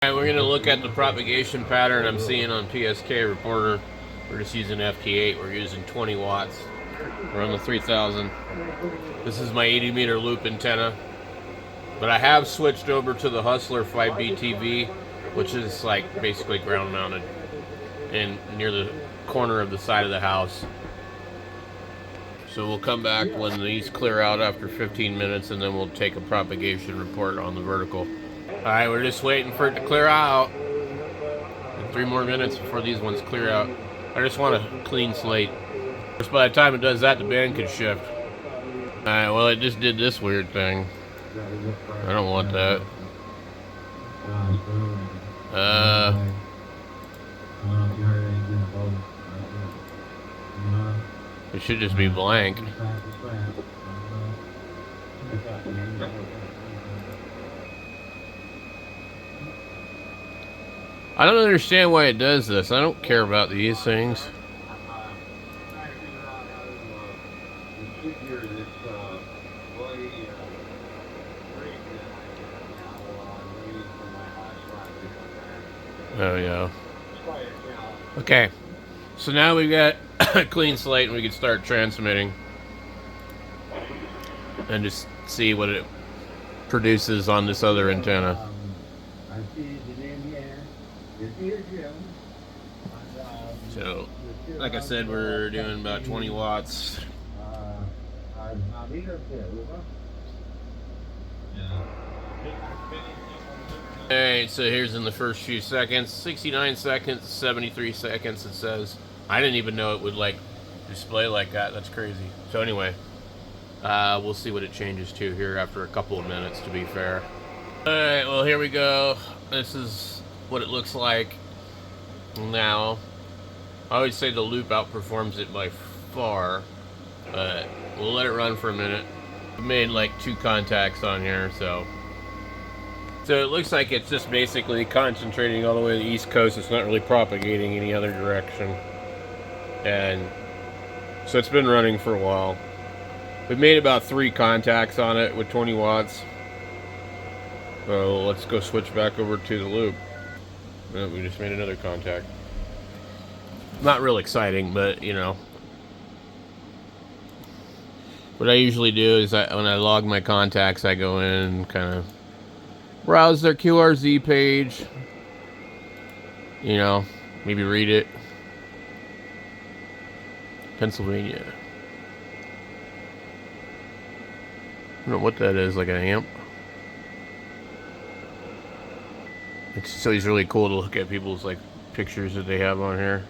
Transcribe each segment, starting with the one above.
Alright, we're going to look at the propagation pattern I'm seeing on PSK Reporter. We're just using FT8. We're using 20 watts. We're on the 3000. This is my 80 meter loop antenna. But I have switched over to the Hustler 5BTV, which is like basically ground mounted and near the corner of the side of the house. So we'll come back when these clear out after 15 minutes, and then we'll take a propagation report on the vertical. Alright, we're just waiting for it to clear out. 3 more minutes before these ones clear out. I just want a clean slate. Just by the time it does that, the band could shift. Alright, well, it just did this weird thing. I don't want that. It should just be blank. I don't understand why it does this. I don't care about these things. Oh yeah. Okay. So now we've got a clean slate and we can start transmitting. And just see what it produces on this other antenna. So, like I said, we're doing about 20 watts. Alright, so here's in the first few seconds. 69 seconds, 73 seconds it says. I didn't even know it would like display like that. That's crazy. So anyway, we'll see what it changes to here after a couple of minutes, to be fair. Alright, well here we go. This is what it looks like now. I always say the loop outperforms it by far, but we'll let it run for a minute. I made like 2 contacts on here, so it looks like it's just basically concentrating all the way to the East Coast. It's not really propagating any other direction. And so it's been running for a while. We've made about 3 contacts on it with 20 watts. So let's go switch back over to the loop. Oh, we just made another contact. Not real exciting, but you know. What I usually do is when I log my contacts, I go in and kind of browse their QRZ page. You know, maybe read it. Pennsylvania. I don't know what that is, like an amp. It's always really cool to look at people's like pictures that they have on here.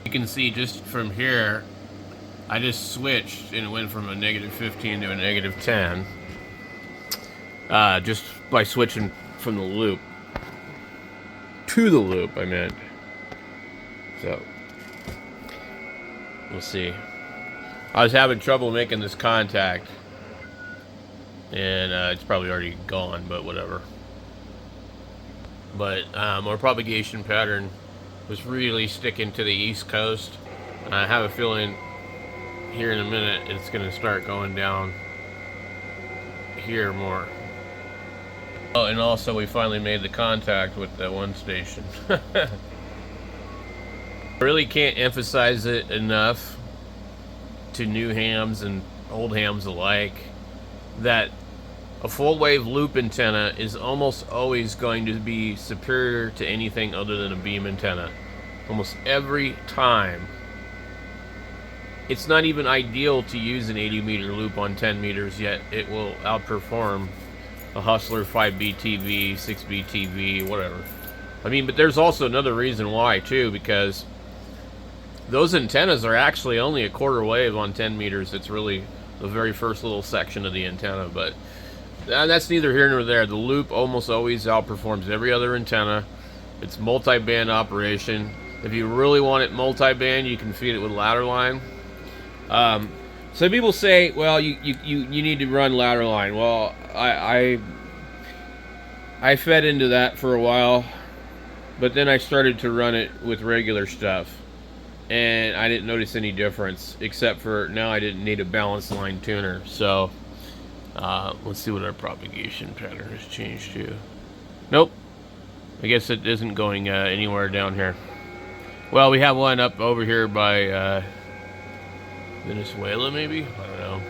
You can see just from here, I just switched and it went from a -15 to a -10. Just by switching from the loop to the loop, I meant. So we'll see. I was having trouble making this contact, and it's probably already gone, but whatever. But our propagation pattern was really sticking to the East Coast. I have a feeling here in a minute it's going to start going down here more. Oh, and also we finally made the contact with that one station. I really can't emphasize it enough to new hams and old hams alike that a full wave loop antenna is almost always going to be superior to anything other than a beam antenna. Almost every time. It's not even ideal to use an 80 meter loop on 10 meters, yet it will outperform a Hustler 5BTV, 6BTV, whatever. I mean, but there's also another reason why too, because those antennas are actually only a quarter wave on 10 meters. It's really the very first little section of the antenna, but that's neither here nor there. The loop almost always outperforms every other antenna. It's multi-band operation. If you really want it multi-band, you can feed it with ladder line. Some people say, well, you need to run ladder line. Well, I fed into that for a while, but then I started to run it with regular stuff, and I didn't notice any difference, except for now I didn't need a balance line tuner. So Let's see what our propagation pattern has changed to. Nope. I guess it isn't going anywhere down here. Well, we have one up over here by Venezuela, maybe? I don't know.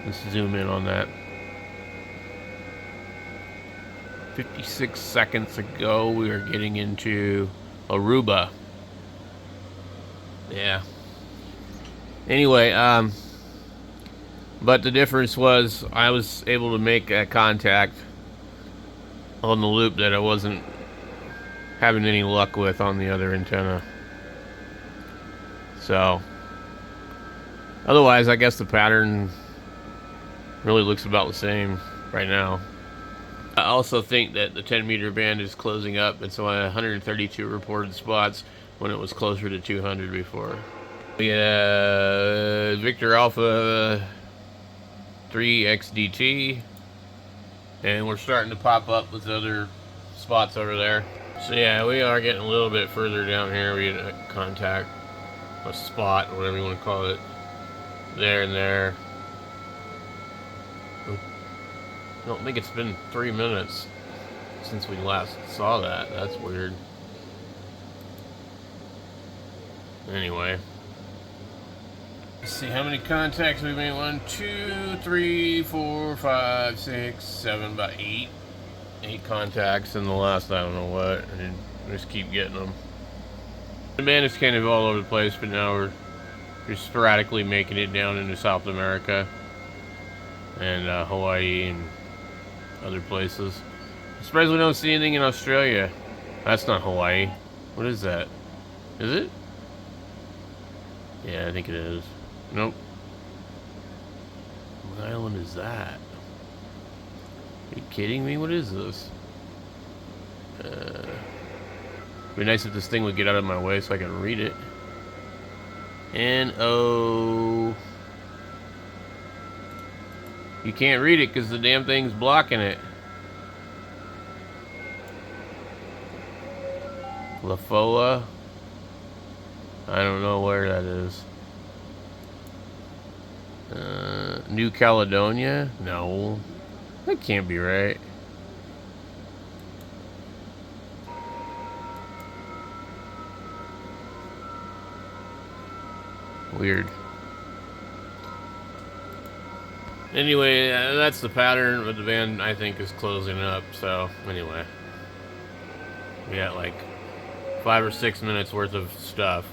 Let's zoom in on that. 56 seconds ago, we were getting into Aruba. Yeah. Anyway, but the difference was I was able to make a contact on the loop that I wasn't having any luck with on the other antenna. So, otherwise, I guess the pattern really looks about the same right now. I also think that the 10-meter band is closing up. It's on 132 reported spots when it was closer to 200 before. We had Victor Alpha 3XDT, and we're starting to pop up with other spots over there. So yeah, we are getting a little bit further down here. We had a contact, a spot, whatever you want to call it, there and there. I don't think it's been 3 minutes since we last saw that. That's weird. Anyway. Let's see how many contacts we made. 1, 2, 3, 4, 5, 6, 7, about 8. 8 contacts in the last, I don't know what. And just keep getting them. The band is kind of all over the place, but now we're just sporadically making it down into South America and Hawaii and other places. I'm surprised we don't see anything in Australia. That's not Hawaii. What is that? Is it? Yeah, I think it is. Nope. What island is that? Are you kidding me? What is this? It'd be nice if this thing would get out of my way so I can read it. N-O... You can't read it because the damn thing's blocking it. Lafoa. I don't know where that is. New Caledonia? No. That can't be right. Weird. Anyway, that's the pattern, but the band, I think, is closing up. So, anyway. We got like 5 or 6 minutes worth of stuff.